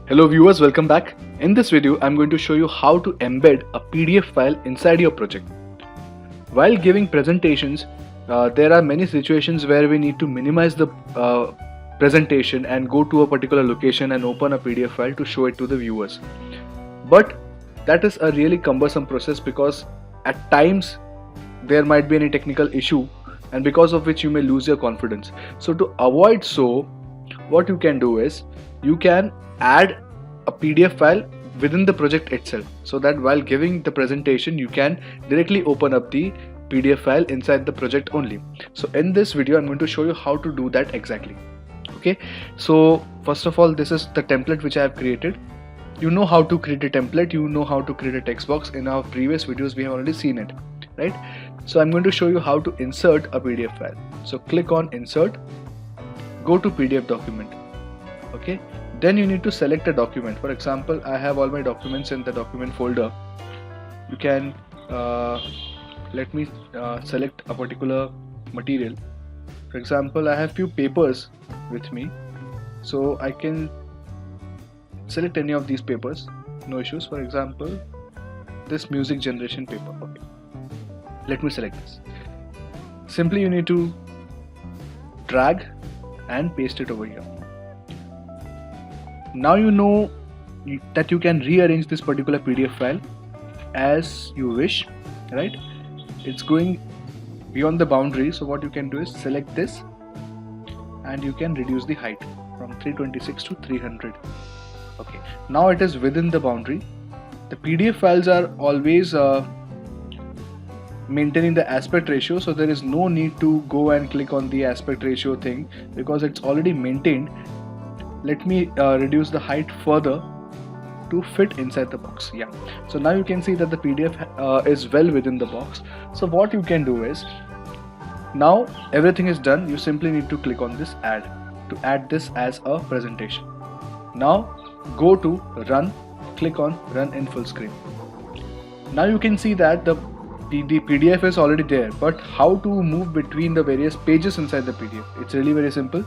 Hello viewers, welcome back. In this video, I'm going to show you how to embed a PDF file inside your project. While giving presentations, there are many situations where we need to minimize the presentation and go to a particular location and open a PDF file to show it to the viewers. But that is a really cumbersome process because at times there might be any technical issue and because of which you may lose your confidence. So to avoid so, what you can do is you can add a PDF file within the project itself, so that while giving the presentation you can directly open up the PDF file inside the project only. So in this video I'm going to show you how to do that exactly. Okay, so first of all, this is the template which I have created. You know how to create a template, you know how to create a text box. In our previous videos we have already seen it, right? So I'm going to show you how to insert a PDF file. So click on insert, go to PDF document. Okay, then you need to select a document. For example, I have all my documents in the document folder. You can let me select a particular material. For example, I have few papers with me, so I can select any of these papers, no issues. For example, this music generation paper. Okay, let me select this. Simply you need to drag and paste it over here. Now you know that you can rearrange this particular PDF file as you wish, right? It's going beyond the boundary, so what you can do is select this and you can reduce the height from 326 to 300. Okay, now it is within the boundary. The PDF files are always maintaining the aspect ratio, so there is no need to go and click on the aspect ratio thing because it's already maintained. Let me reduce the height further to fit inside the box. Yeah, so now you can see that the PDF is well within the box. So what you can do is, now everything is done, you simply need to click on this add to add this as a presentation. Now go to run, click on run in full screen. Now you can see that the PDF is already there, but how to move between the various pages inside the PDF? It's really very simple.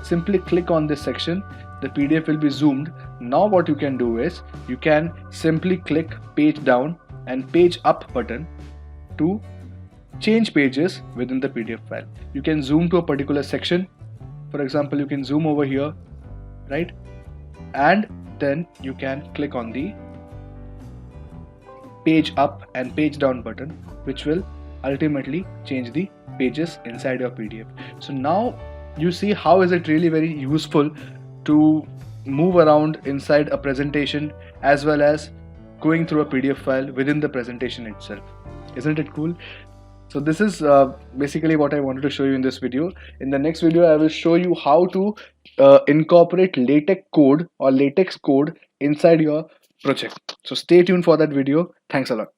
Simply click on this section, the PDF will be zoomed. Now what you can do is you can simply click page down and page up button to change pages within the PDF file. You can zoom to a particular section. For example, you can zoom over here, right? And then you can click on the page up and page down button, which will ultimately change the pages inside your PDF. So now you see how is it really very useful to move around inside a presentation as well as going through a PDF file within the presentation itself. Isn't it cool? So this is basically what I wanted to show you in this video. In the next video I will show you how to incorporate LaTeX code or LaTeX code inside your project. So stay tuned for that video. Thanks a lot.